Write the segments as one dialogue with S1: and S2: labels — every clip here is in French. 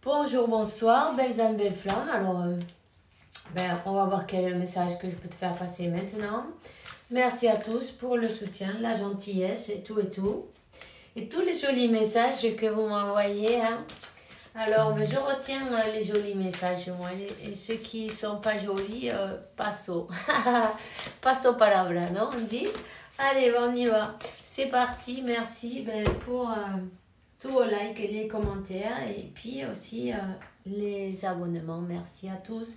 S1: Bonjour, bonsoir, belles âmes, belles flammes. Alors, on va voir quel est le message que je peux te faire passer maintenant. Merci à tous pour le soutien, la gentillesse et tout. Et tous les jolis messages que vous m'envoyez. Hein. Alors, je retiens les jolis messages, moi. Et ceux qui ne sont pas jolis, passo. Passo palabra, non? On dit? Allez, on y va. C'est parti. Merci pour tous vos likes et les commentaires. Et puis aussi les abonnements. Merci à tous.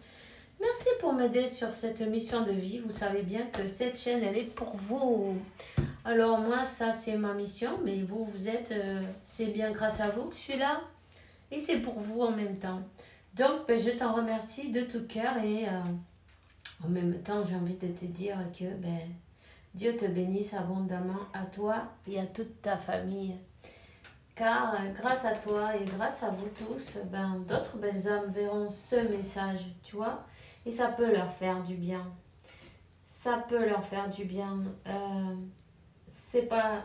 S1: Merci pour m'aider sur cette mission de vie. Vous savez bien que cette chaîne, elle est pour vous. Alors moi, ça, c'est ma mission. Mais vous êtes... c'est bien grâce à vous que je suis là. Et c'est pour vous en même temps. Donc, je t'en remercie de tout cœur. Et en même temps, j'ai envie de te dire que Dieu te bénisse abondamment à toi et à toute ta famille. Car grâce à toi et grâce à vous tous, d'autres belles âmes verront ce message, tu vois. Et ça peut leur faire du bien. Ça peut leur faire du bien. C'est pas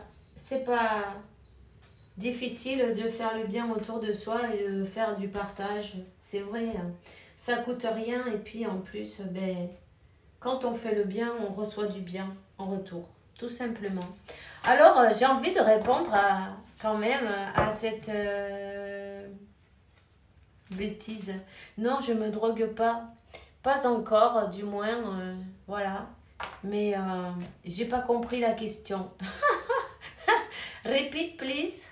S1: difficile de faire le bien autour de soi et de faire du partage. C'est vrai, ça coûte rien. Et puis en plus, quand on fait le bien, on reçoit du bien en retour. Tout simplement. Alors, j'ai envie de répondre quand même à cette bêtise. Non, je me drogue pas. Pas encore, du moins. Voilà. Mais j'ai pas compris la question. Repeat, please.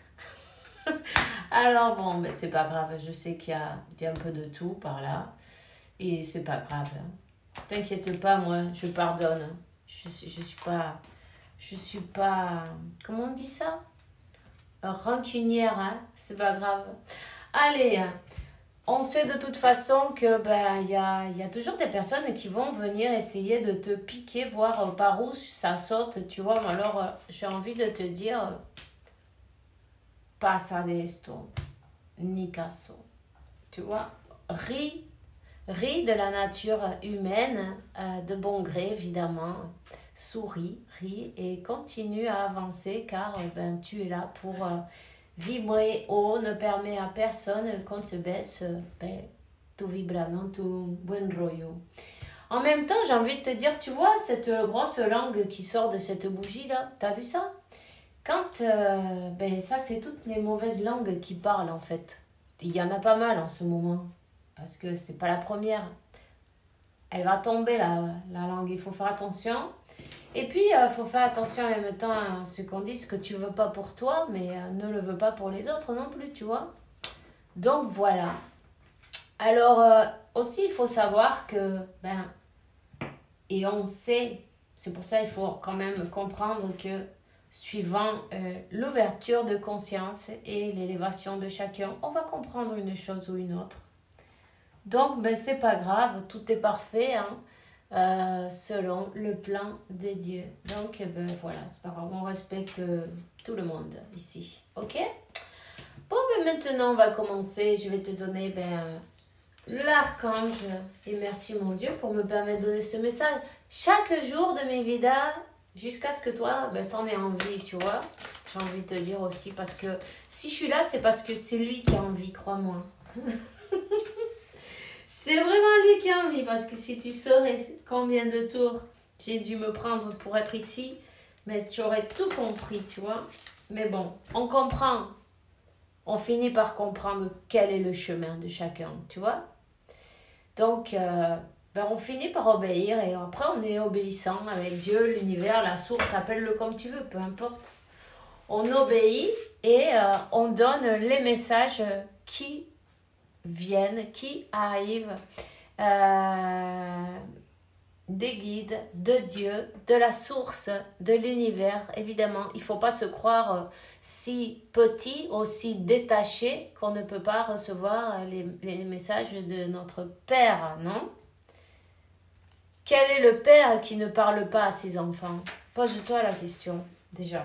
S1: Alors bon, c'est pas grave, je sais qu'il y a un peu de tout par là et c'est pas grave. T'inquiète pas, moi, je pardonne. Je suis pas, comment on dit ça? Rancunière, hein? C'est pas grave. Allez, on sait de toute façon que y a toujours des personnes qui vont venir essayer de te piquer, voir par où ça saute, tu vois. Alors, j'ai envie de te dire... Passa de esto, ni caso. Tu vois, ris de la nature humaine, de bon gré évidemment. Souris, ris et continue à avancer car tu es là pour vibrer haut. Ne permet à personne qu'on te baisse tu vibrano, tu buen rollo. En même temps, j'ai envie de te dire, tu vois cette grosse langue qui sort de cette bougie là, t'as vu ça? Quand, ça c'est toutes les mauvaises langues qui parlent en fait. Il y en a pas mal en ce moment. Parce que c'est pas la première. Elle va tomber la langue, il faut faire attention. Et puis, il faut faire attention en même temps à ce qu'on dit, ce que tu veux pas pour toi, mais ne le veux pas pour les autres non plus, tu vois. Donc voilà. Alors, aussi il faut savoir que, et on sait, c'est pour ça il faut quand même comprendre que suivant l'ouverture de conscience et l'élévation de chacun, on va comprendre une chose ou une autre. Donc, c'est pas grave, tout est parfait, selon le plan de Dieu. Donc, voilà, c'est pas grave, on respecte tout le monde ici, ok? Bon, maintenant, on va commencer. Je vais te donner, l'archange. Et merci, mon Dieu, pour me permettre de donner ce message chaque jour de mes vidéos. Jusqu'à ce que toi, t'en aies envie, tu vois. J'ai envie de te dire aussi, parce que si je suis là, c'est parce que c'est lui qui a envie, crois-moi. C'est vraiment lui qui a envie, parce que si tu saurais combien de tours j'ai dû me prendre pour être ici, mais tu aurais tout compris, tu vois. Mais bon, on comprend. On finit par comprendre quel est le chemin de chacun, tu vois. Donc... on finit par obéir et après on est obéissant avec Dieu, l'univers, la source, appelle-le comme tu veux, peu importe. On obéit et on donne les messages qui viennent, qui arrivent des guides, de Dieu, de la source, de l'univers. Évidemment, il ne faut pas se croire si petit, aussi détaché qu'on ne peut pas recevoir les messages de notre Père, non ? Quel est le père qui ne parle pas à ses enfants? Pose-toi la question, déjà.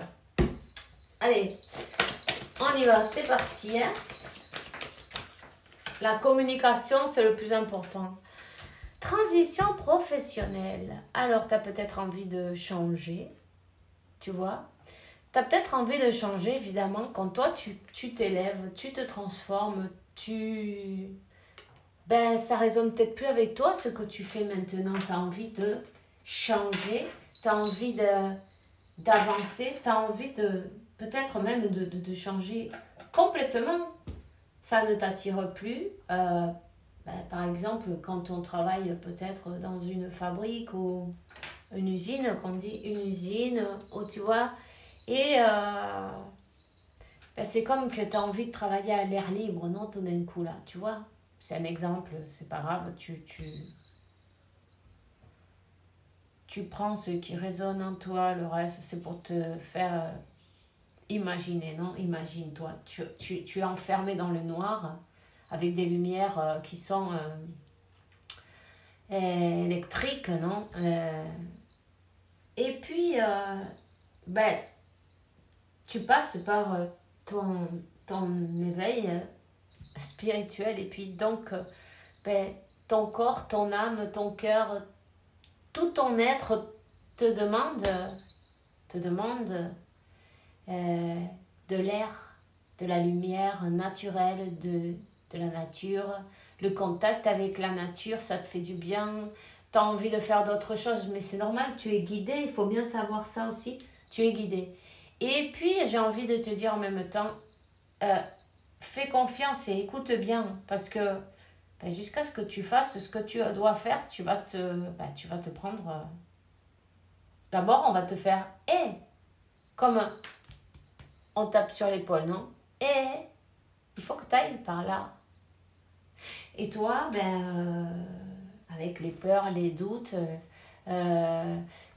S1: Allez, on y va, c'est parti. La communication, c'est le plus important. Transition professionnelle. Alors, tu as peut-être envie de changer, tu vois. Tu as peut-être envie de changer, évidemment, quand toi, tu t'élèves, tu te transformes, Ben, ça résonne peut-être plus avec toi, ce que tu fais maintenant. Tu as envie de changer, tu as envie d'avancer, tu as envie de peut-être même de changer complètement. Ça ne t'attire plus. Par exemple, quand on travaille peut-être dans une fabrique ou une usine, qu'on dit une usine, ou tu vois, et c'est comme que tu as envie de travailler à l'air libre, non, tout d'un coup, là, tu vois. C'est un exemple, c'est pas grave, tu prends ce qui résonne en toi, le reste, c'est pour te faire imaginer, non? Imagine-toi, tu es enfermé dans le noir avec des lumières qui sont électriques, non? Et puis, tu passes par ton éveil spirituel et puis donc, ton corps, ton âme, ton cœur, tout ton être te demande de l'air, de la lumière naturelle, de la nature. Le contact avec la nature, ça te fait du bien. Tu as envie de faire d'autres choses, mais c'est normal, tu es guidé, il faut bien savoir ça aussi. Tu es guidé. Et puis, j'ai envie de te dire en même temps, fais confiance et écoute bien, parce que jusqu'à ce que tu fasses ce que tu dois faire, tu vas te prendre... D'abord, on va te faire « Eh !» comme on tape sur l'épaule, non? « Eh !» Il faut que tu ailles par là. Et toi, avec les peurs, les doutes,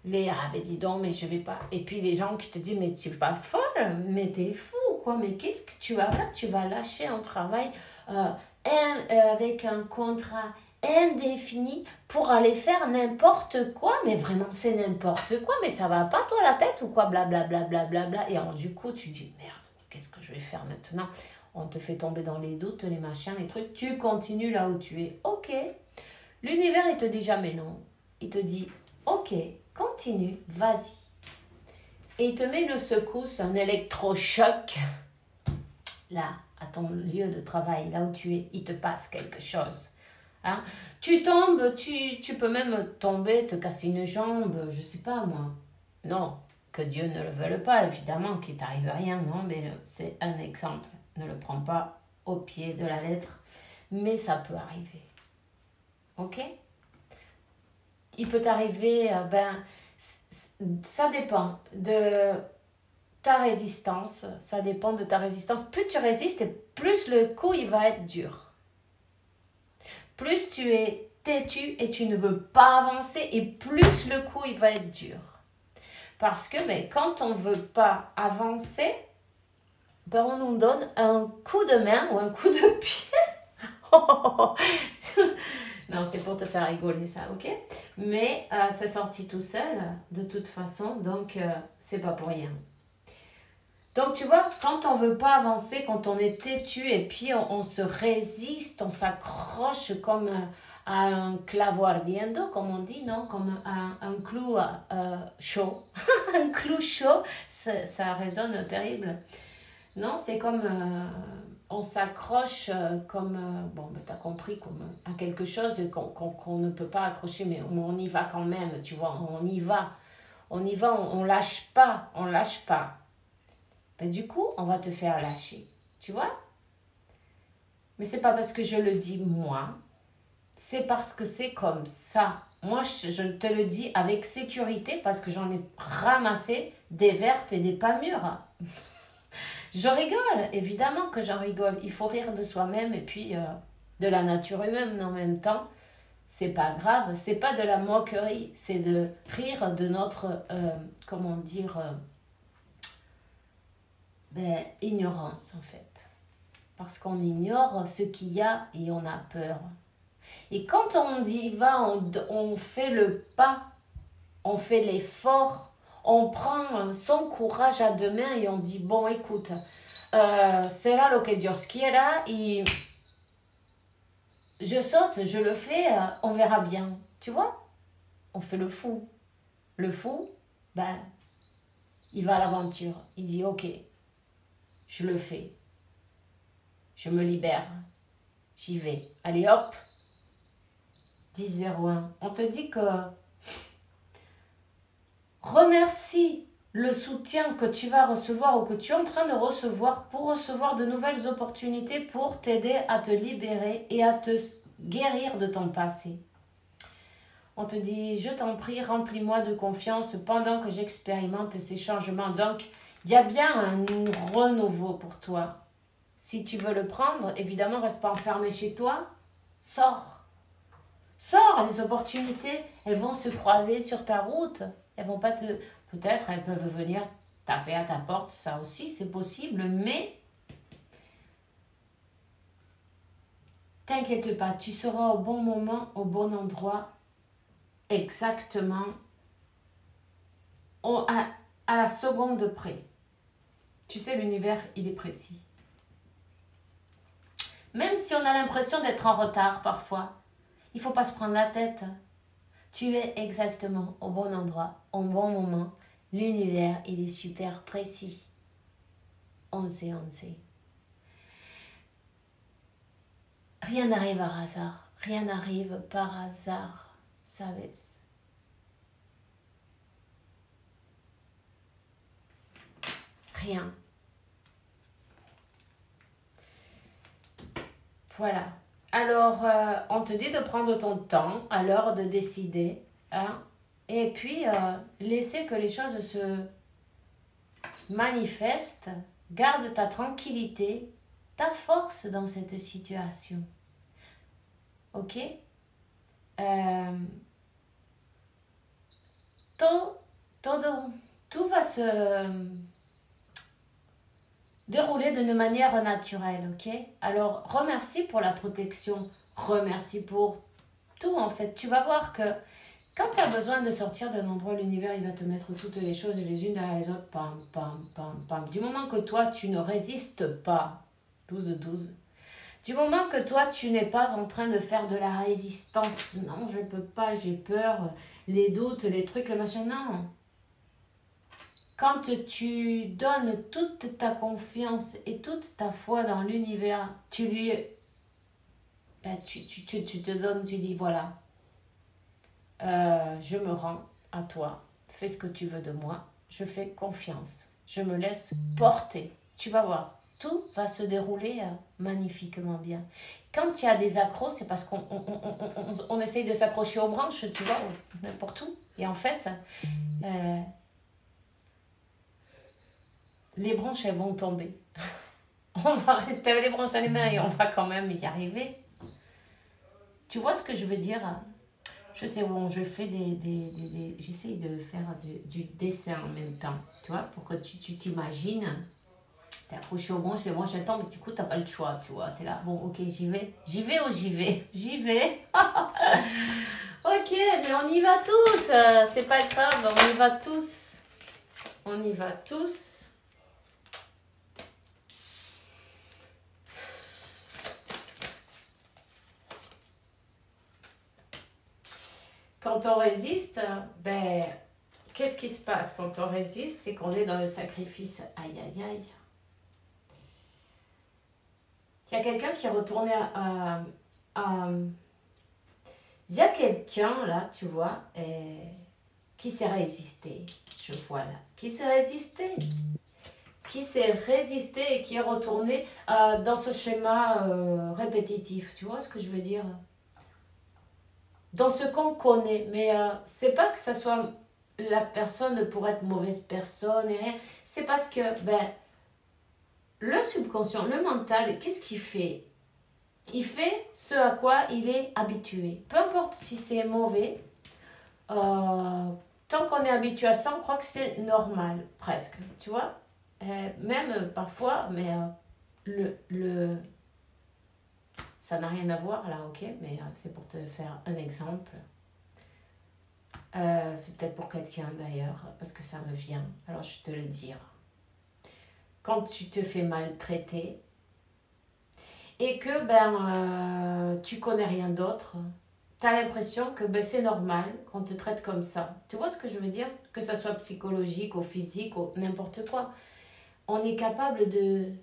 S1: dis donc, mais je vais pas. Et puis les gens qui te disent, mais tu es pas folle, mais t'es fou, quoi. Mais qu'est-ce que tu vas faire? Tu vas lâcher un travail avec un contrat indéfini pour aller faire n'importe quoi. Mais vraiment, c'est n'importe quoi. Mais ça va pas, toi, la tête ou quoi? Blablabla. Bla, bla, bla, bla. Et alors, du coup, tu dis, merde, qu'est-ce que je vais faire maintenant? On te fait tomber dans les doutes, les machins, les trucs. Tu continues là où tu es. Ok. L'univers, il te dit jamais non. Il te dit, ok, continue, vas-y. Et il te met une secousse, un électrochoc. Là, à ton lieu de travail, là où tu es, il te passe quelque chose. Hein? Tu tombes, tu peux même tomber, te casser une jambe, je sais pas moi. Non, que Dieu ne le veuille pas, évidemment, qu'il t'arrive rien, non, mais c'est un exemple. Ne le prends pas au pied de la lettre, mais ça peut arriver. Ok? Il peut t'arriver, ça dépend de ta résistance. Ça dépend de ta résistance. Plus tu résistes, et plus le coup, il va être dur. Plus tu es têtu et tu ne veux pas avancer, et plus le coup, il va être dur. Parce que quand on ne veut pas avancer, on nous donne un coup de main ou un coup de pied. Non, c'est pour te faire rigoler ça, ok? Mais c'est sorti tout seul, de toute façon, donc c'est pas pour rien. Donc tu vois, quand on veut pas avancer, quand on est têtu et puis on se résiste, on s'accroche comme à un clavo ardiendo, comme on dit, non? Comme un clou chaud. Un clou chaud, ça résonne terrible. Non, c'est comme... on s'accroche comme... t'as compris, comme à quelque chose qu'on ne peut pas accrocher, mais on y va quand même, tu vois, on y va, on lâche pas. Du coup, on va te faire lâcher, tu vois. Mais c'est pas parce que je le dis moi, c'est parce que c'est comme ça. Moi, je te le dis avec sécurité parce que j'en ai ramassé des vertes et des pas mûres. Je rigole, évidemment que j'en rigole. Il faut rire de soi-même et puis de la nature humaine en même temps. C'est pas grave, c'est pas de la moquerie, c'est de rire de notre, ignorance en fait. Parce qu'on ignore ce qu'il y a et on a peur. Et quand on y va, on fait le pas, on fait l'effort, on prend son courage à deux mains et on dit, bon écoute, será lo que Dios quiera, et je saute, je le fais, on verra bien. Tu vois? On fait le fou. Le fou, Il va à l'aventure. Il dit, ok, je le fais. Je me libère. J'y vais. Allez, hop. 10-01. On te dit que remercie le soutien que tu vas recevoir ou que tu es en train de recevoir pour recevoir de nouvelles opportunités pour t'aider à te libérer et à te guérir de ton passé. On te dit, je t'en prie, remplis-moi de confiance pendant que j'expérimente ces changements. Donc, il y a bien un renouveau pour toi. Si tu veux le prendre, évidemment, reste pas enfermé chez toi. Sors. Sors, les opportunités, elles vont se croiser sur ta route. Elles vont pas te... Peut-être, elles peuvent venir taper à ta porte, ça aussi, c'est possible, mais t'inquiète pas, tu seras au bon moment, au bon endroit, exactement à la seconde près. Tu sais, l'univers, il est précis. Même si on a l'impression d'être en retard parfois, il ne faut pas se prendre la tête. Tu es exactement au bon endroit, au bon moment. L'univers, il est super précis. On sait, on sait. Rien n'arrive par hasard. Rien n'arrive par hasard. ¿Sabes? Rien. Voilà. Alors, on te dit de prendre ton temps à l'heure de décider. Hein, et puis, laisser que les choses se manifestent. Garde ta tranquillité, ta force dans cette situation. Ok? Tout va se dérouler d'une manière naturelle, ok? Alors, remercie pour la protection, remercie pour tout, en fait. Tu vas voir que quand tu as besoin de sortir d'un endroit, l'univers, il va te mettre toutes les choses les unes derrière les autres, pam, pam, pam, pam. Du moment que toi, tu ne résistes pas, 12-12, du moment que toi, tu n'es pas en train de faire de la résistance, non, je peux pas, j'ai peur, les doutes, les trucs, le machin, non. Quand tu donnes toute ta confiance et toute ta foi dans l'univers, tu lui... Ben, tu te donnes, tu dis, voilà, je me rends à toi, fais ce que tu veux de moi, je fais confiance, je me laisse porter. Tu vas voir, tout va se dérouler magnifiquement bien. Quand il y a des accros, c'est parce qu'on essaye de s'accrocher aux branches, tu vois, n'importe où. Et en fait... les branches, elles vont tomber. On va rester avec les branches dans les mains et on va quand même y arriver. Tu vois ce que je veux dire? Je sais, bon, je fais j'essaye de faire du dessin en même temps, tu vois, pour que tu t'imagines. T'es accroché aux branches, les branches elles tombent, du coup, t'as pas le choix, tu vois. T'es là, bon, ok, j'y vais. J'y vais ou j'y vais? J'y vais. Ok, mais on y va tous. C'est pas grave, on y va tous. On y va tous. Quand on résiste, ben, qu'est-ce qui se passe quand on résiste et qu'on est dans le sacrifice? Aïe, aïe, aïe. Il y a quelqu'un qui est retourné il y a quelqu'un, là, tu vois, qui s'est résisté. Je vois là. Qui s'est résisté. Qui s'est résisté et qui est retourné dans ce schéma répétitif. Tu vois ce que je veux dire? Dans ce qu'on connaît, mais c'est pas que ça soit la personne pour être mauvaise personne et rien, c'est parce que le subconscient, le mental, qu'est-ce qu'il fait? Il fait ce à quoi il est habitué. Peu importe si c'est mauvais, tant qu'on est habitué à ça, on croit que c'est normal, presque, tu vois? Même parfois, mais ça n'a rien à voir là, ok, mais c'est pour te faire un exemple. C'est peut-être pour quelqu'un d'ailleurs, parce que ça me vient. Alors je te le dire. Quand tu te fais maltraiter et que tu connais rien d'autre, tu as l'impression que ben, c'est normal qu'on te traite comme ça. Tu vois ce que je veux dire? Que ça soit psychologique ou physique ou n'importe quoi. On est capable de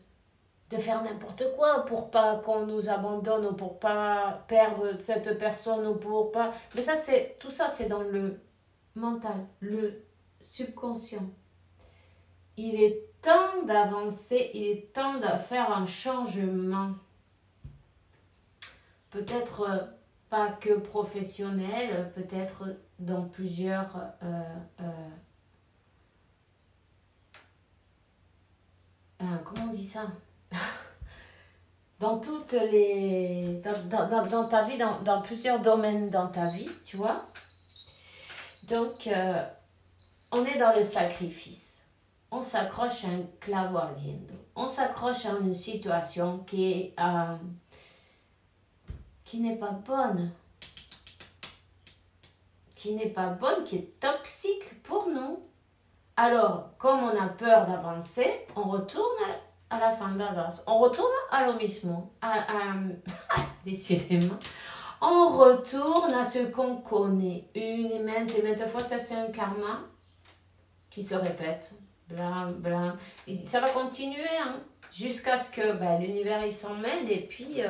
S1: faire n'importe quoi pour pas qu'on nous abandonne ou pour pas perdre cette personne ou pour pas... Mais ça, tout ça, c'est dans le mental, le subconscient. Il est temps d'avancer, il est temps de faire un changement. Peut-être pas que professionnel, peut-être dans plusieurs... comment on dit ça? Dans toutes les... Dans ta vie, dans plusieurs domaines dans ta vie, tu vois. Donc, on est dans le sacrifice. On s'accroche à un clavo ardiendo. On s'accroche à une situation qui n'est pas bonne. Qui n'est pas bonne, qui est toxique pour nous. Alors, comme on a peur d'avancer, on retourne à la sandadas. On retourne à lo mismo. Décidément. On retourne à ce qu'on connaît. Une et maintes fois, ça c'est un karma qui se répète. Blam, blam. Et ça va continuer, hein, jusqu'à ce que l'univers il s'en mêle. Et puis,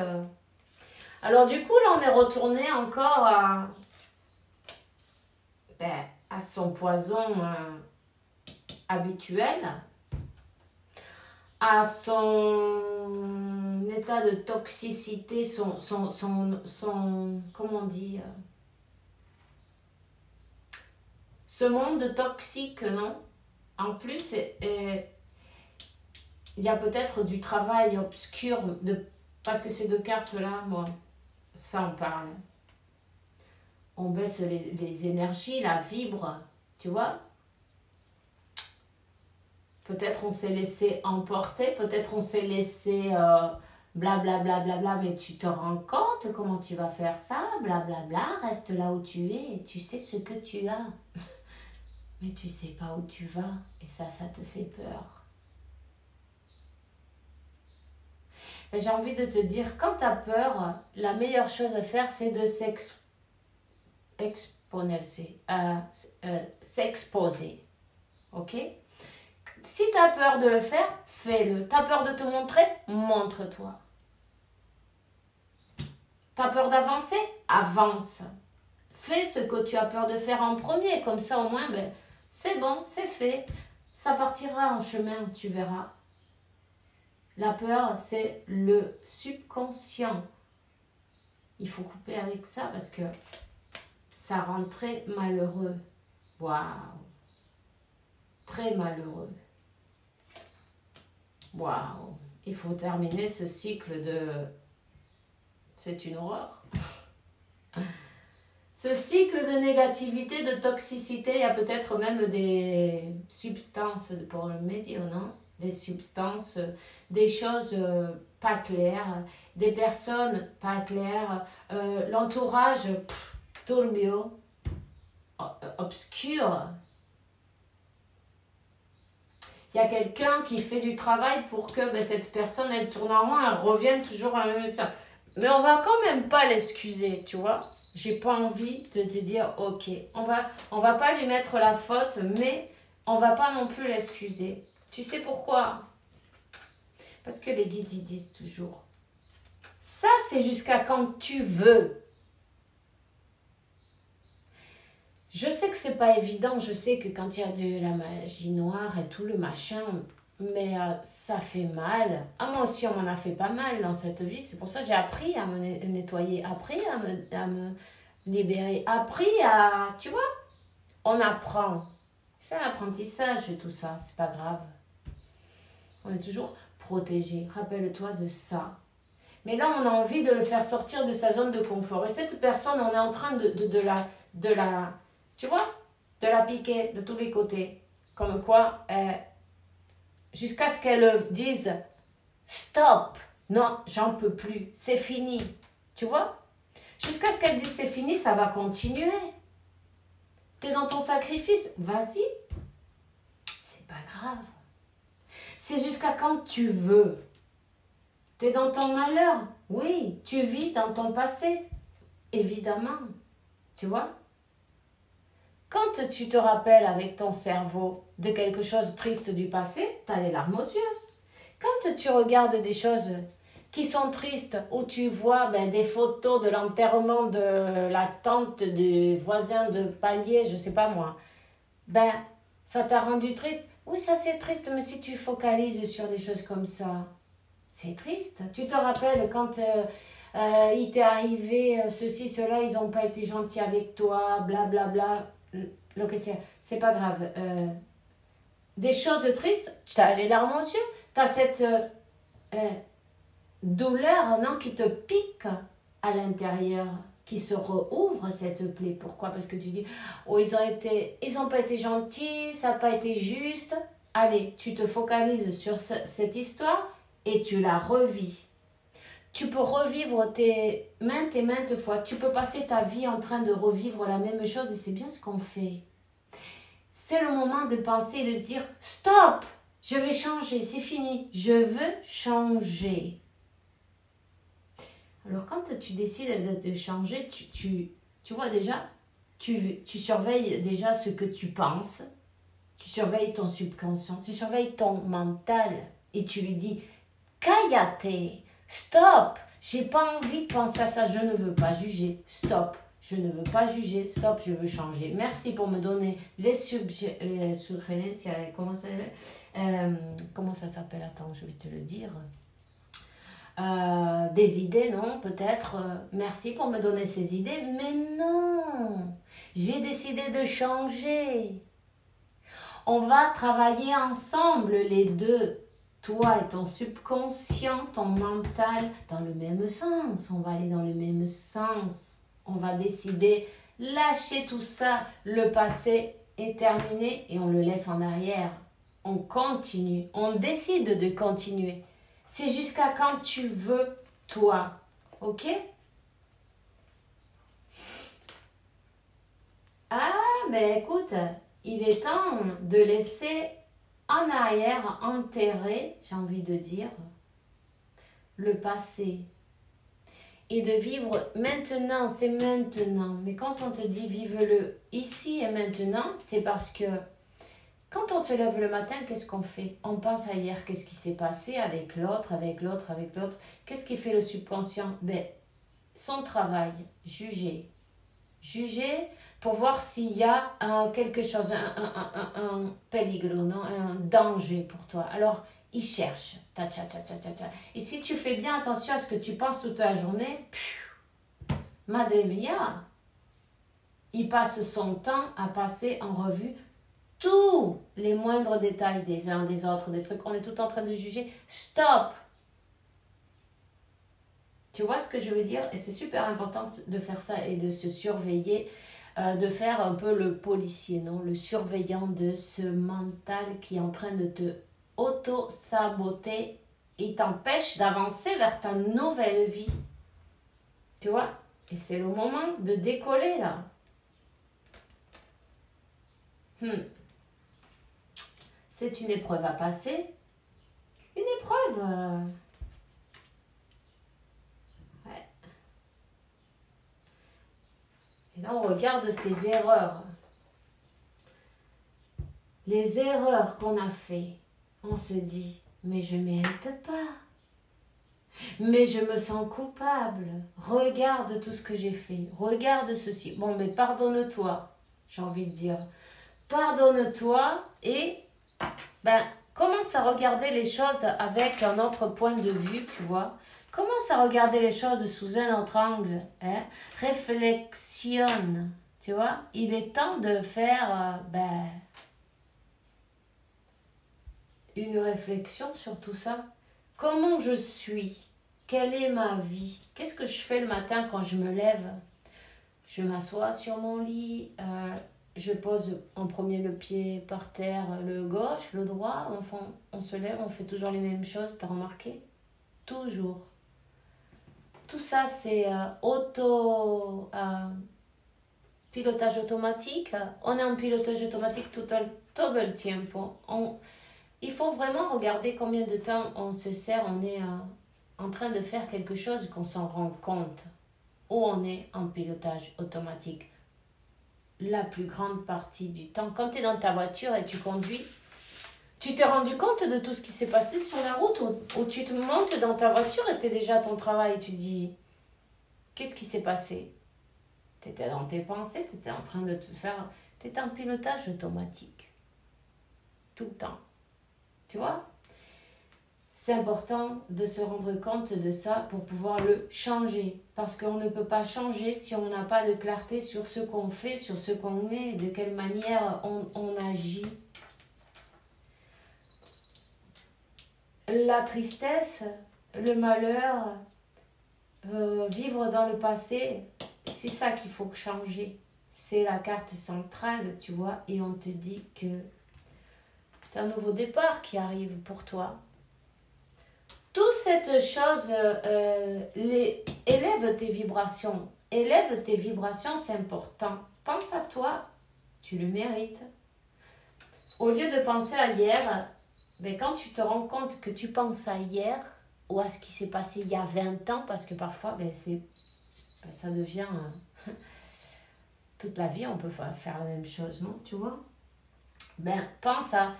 S1: alors du coup, là, on est retourné encore à son poison habituel, à son état de toxicité, son comment on dit, ce monde toxique, non? En plus, il y a peut-être du travail obscur, parce que ces deux cartes-là, moi, ça en parle. On baisse les énergies, la vibre, tu vois? Peut-être on s'est laissé emporter, peut-être on s'est laissé blablabla, mais tu te rends compte comment tu vas faire ça? Blablabla, reste là où tu es, tu sais ce que tu as. Mais tu sais pas où tu vas, et ça te fait peur. J'ai envie de te dire, quand tu as peur, la meilleure chose à faire, c'est de s'exposer. Ok? Si tu as peur de le faire, fais-le. Tu as peur de te montrer? Montre-toi. Tu as peur d'avancer? Avance. Fais ce que tu as peur de faire en premier. Comme ça, au moins, c'est bon, c'est fait. Ça partira en chemin, tu verras. La peur, c'est le subconscient. Il faut couper avec ça parce que ça rend très malheureux. Waouh! Très malheureux. Waouh! Il faut terminer ce cycle de... C'est une horreur. Ce cycle de négativité, de toxicité, il y a peut-être même des substances pour le médio, non? Des substances, des choses pas claires, des personnes pas claires, l'entourage tourbillon, obscur. Il y a quelqu'un qui fait du travail pour que cette personne, elle tourne en rond, elle revienne toujours à la même chose. Mais on va quand même pas l'excuser, tu vois. J'ai pas envie de te dire, ok, on va pas lui mettre la faute, mais on va pas non plus l'excuser. Tu sais pourquoi? Parce que les guides, ils disent toujours, ça c'est jusqu'à quand tu veux. Je sais que c'est pas évident, je sais que quand il y a de la magie noire et tout le machin, mais ça fait mal. Ah, moi aussi, on m'en a fait pas mal dans cette vie. C'est pour ça que j'ai appris à me nettoyer, appris à me libérer, appris à... Tu vois, on apprend. C'est un apprentissage et tout ça, c'est pas grave. On est toujours protégé. Rappelle-toi de ça. Mais là, on a envie de le faire sortir de sa zone de confort. Et cette personne, on est en train de la... Tu vois, de la piquer de tous les côtés. Comme quoi... jusqu'à ce qu'elle dise stop, non, j'en peux plus, c'est fini. Tu vois? Jusqu'à ce qu'elle dise c'est fini, ça va continuer. T'es dans ton sacrifice, vas-y. C'est pas grave. C'est jusqu'à quand tu veux. T'es dans ton malheur, oui, tu vis dans ton passé, évidemment. Tu vois? Quand tu te rappelles avec ton cerveau de quelque chose de triste du passé, tu as les larmes aux yeux. Quand tu regardes des choses qui sont tristes, où tu vois des photos de l'enterrement de la tante du voisin de palier, je sais pas moi, ça t'a rendu triste. Oui, ça c'est triste, mais si tu focalises sur des choses comme ça, c'est triste. Tu te rappelles quand il t'est arrivé ceci, cela, ils n'ont pas été gentils avec toi, blablabla. Donc c'est pas grave. Des choses tristes, tu as les larmes aux yeux, tu as cette douleur qui te pique à l'intérieur, qui se rouvre cette plaie. Pourquoi? Parce que tu dis, oh, ils ont pas été gentils, ça n'a pas été juste. Allez, tu te focalises sur cette histoire et tu la revis. Tu peux revivre maintes et maintes fois. Tu peux passer ta vie en train de revivre la même chose et c'est bien ce qu'on fait. C'est le moment de penser et de se dire, stop, je vais changer, c'est fini, je veux changer. Alors quand tu décides de changer, tu vois déjà, tu surveilles déjà ce que tu penses, tu surveilles ton subconscient, tu surveilles ton mental et tu lui dis, cállate, stop, j'ai pas envie de penser à ça, je ne veux pas juger, stop. Je ne veux pas juger, stop, je veux changer. Merci pour me donner les sugerences, comment ça s'appelle, attends, je vais te le dire. Des idées, non, peut-être. Merci pour me donner ces idées, mais non, j'ai décidé de changer. On va travailler ensemble les deux, toi et ton subconscient, ton mental, dans le même sens. On va aller dans le même sens. On va décider, lâcher tout ça, le passé est terminé et on le laisse en arrière. On continue, on décide de continuer. C'est jusqu'à quand tu veux, toi. Ok? Ah, écoute, il est temps de laisser en arrière, enterrer, j'ai envie de dire, le passé. Et de vivre maintenant, c'est maintenant. Mais quand on te dit vive-le ici et maintenant, c'est parce que quand on se lève le matin, qu'est-ce qu'on fait? On pense à hier, qu'est-ce qui s'est passé avec l'autre, avec l'autre, avec l'autre. Qu'est-ce qui fait le subconscient? Son travail, juger. Juger pour voir s'il y a quelque chose, un péligre, non, un danger pour toi. Alors, il cherche. Et si tu fais bien attention à ce que tu penses toute la journée, madre mia, il passe son temps à passer en revue tous les moindres détails des uns, des autres, des trucs. On est tout en train de juger. Stop! Tu vois ce que je veux dire? Et c'est super important de faire ça et de se surveiller, de faire un peu le policier, non? Le surveillant de ce mental qui est en train de te auto-saboter et t'empêche d'avancer vers ta nouvelle vie. Tu vois? Et c'est le moment de décoller là. C'est une épreuve à passer. Une épreuve. Ouais. Et là, on regarde ces erreurs. Les erreurs qu'on a fait. On se dit, mais je ne mérite pas. Mais je me sens coupable. Regarde tout ce que j'ai fait. Regarde ceci. Bon, mais pardonne-toi, j'ai envie de dire. Pardonne-toi et commence à regarder les choses avec un autre point de vue, tu vois. Commence à regarder les choses sous un autre angle. Hein? Réflexionne, tu vois. Il est temps de faire une réflexion sur tout ça. Comment je suis? Quelle est ma vie? Qu'est-ce que je fais le matin quand je me lève? Je m'assois sur mon lit, je pose en premier le pied par terre, le gauche, le droit, enfin, on se lève, on fait toujours les mêmes choses, t'as remarqué? Toujours. Tout ça, c'est pilotage automatique. On est en pilotage automatique tout le tiempo. Il faut vraiment regarder combien de temps on se sert, on est en train de faire quelque chose qu'on s'en rend compte. Ou on est en pilotage automatique la plus grande partie du temps. Quand tu es dans ta voiture et tu conduis, tu t'es rendu compte de tout ce qui s'est passé sur la route où tu te montes dans ta voiture et tu es déjà à ton travail et tu dis, qu'est-ce qui s'est passé? Tu étais dans tes pensées, tu étais en train de te faire... Tu étais en pilotage automatique. Tout le temps. Tu vois? C'est important de se rendre compte de ça pour pouvoir le changer. Parce qu'on ne peut pas changer si on n'a pas de clarté sur ce qu'on fait, sur ce qu'on est, de quelle manière on agit. La tristesse, le malheur, vivre dans le passé, c'est ça qu'il faut changer. C'est la carte centrale, tu vois, et on te dit que c'est un nouveau départ qui arrive pour toi. Toute cette chose, élève tes vibrations. Élève tes vibrations, c'est important. Pense à toi, tu le mérites. Au lieu de penser à hier, ben quand tu te rends compte que tu penses à hier ou à ce qui s'est passé il y a 20 ans, parce que parfois, ça devient... toute la vie, on peut faire la même chose, non? Tu vois? Pense à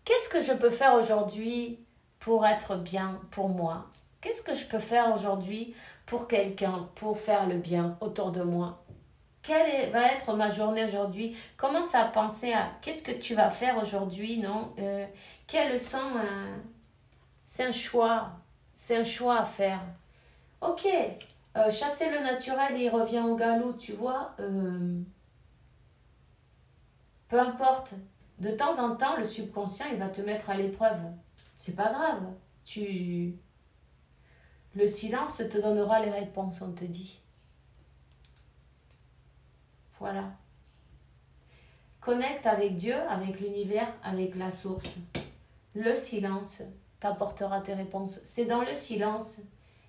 S1: qu'est-ce que je peux faire aujourd'hui pour être bien pour moi? Qu'est-ce que je peux faire aujourd'hui pour quelqu'un, pour faire le bien autour de moi? Quelle va être ma journée aujourd'hui? Commence à penser à qu'est-ce que tu vas faire aujourd'hui, non? Quelles sont... c'est un choix. C'est un choix à faire. Ok, chasser le naturel et il revient au galop, tu vois? Peu importe. De temps en temps, le subconscient, il va te mettre à l'épreuve. C'est pas grave. Le silence te donnera les réponses, on te dit. Voilà. Connecte avec Dieu, avec l'univers, avec la source. Le silence t'apportera tes réponses. C'est dans le silence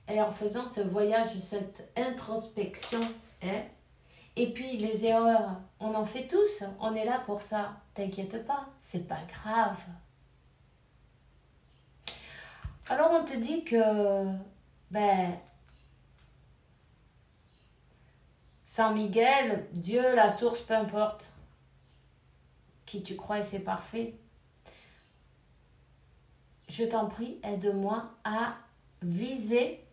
S1: et en faisant ce voyage, cette introspection, et puis les erreurs, on en fait tous, on est là pour ça. T'inquiète pas, c'est pas grave. Alors on te dit que, Saint Miguel, Dieu, la source, peu importe, qui tu crois et c'est parfait. Je t'en prie, aide-moi à viser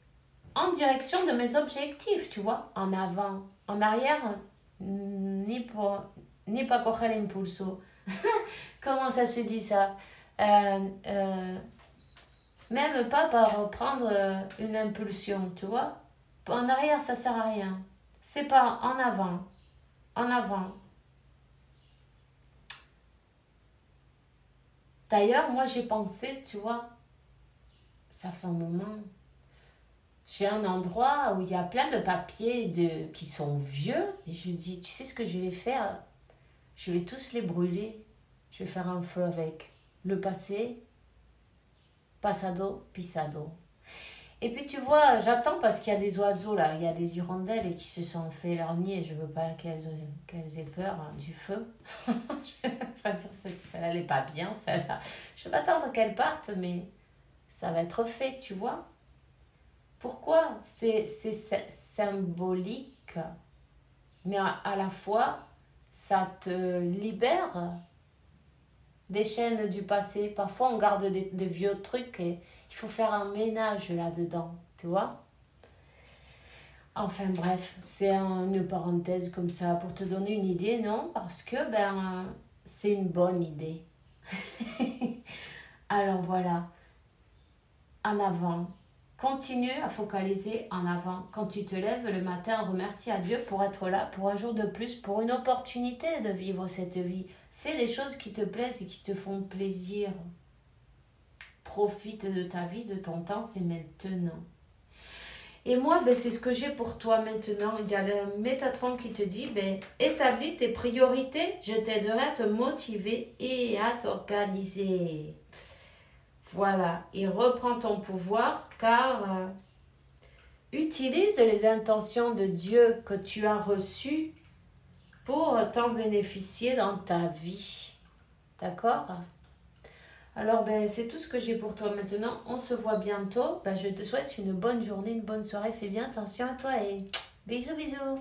S1: en direction de mes objectifs, tu vois, en avant, en arrière, ni pas coger l'impulso. Comment ça se dit ça? Même pas par prendre une impulsion, tu vois. En arrière, ça sert à rien. C'est pas en avant. En avant. D'ailleurs, moi, j'ai pensé, tu vois, ça fait un moment. J'ai un endroit où il y a plein de papiers qui sont vieux. Et je dis, tu sais ce que je vais faire? Je vais tous les brûler. Je vais faire un feu avec. Le passé, passado, pisado. Et puis tu vois, j'attends parce qu'il y a des oiseaux là, il y a des hirondelles et qui se sont fait leur nid et je veux pas qu'elles aient peur du feu. Je vais pas dire celle-là, elle est pas bien, celle-là. Je vais attendre qu'elles partent, mais ça va être fait, tu vois. Pourquoi? C'est symbolique, mais à la fois, ça te libère des chaînes du passé. Parfois, on garde des vieux trucs et il faut faire un ménage là-dedans, tu vois. Enfin bref, c'est une parenthèse comme ça pour te donner une idée, non? Parce que c'est une bonne idée. Alors voilà, en avant. Continue à focaliser en avant. Quand tu te lèves le matin, remercie à Dieu pour être là, pour un jour de plus, pour une opportunité de vivre cette vie. Fais des choses qui te plaisent et qui te font plaisir. Profite de ta vie, de ton temps, c'est maintenant. Et moi, c'est ce que j'ai pour toi maintenant. Il y a le Métatron qui te dit, établis tes priorités, je t'aiderai à te motiver et à t'organiser. Voilà, et reprends ton pouvoir car utilise les intentions de Dieu que tu as reçues pour t'en bénéficier dans ta vie. D'accord? Alors, c'est tout ce que j'ai pour toi maintenant. On se voit bientôt. Je te souhaite une bonne journée, une bonne soirée. Fais bien attention à toi et bisous, bisous.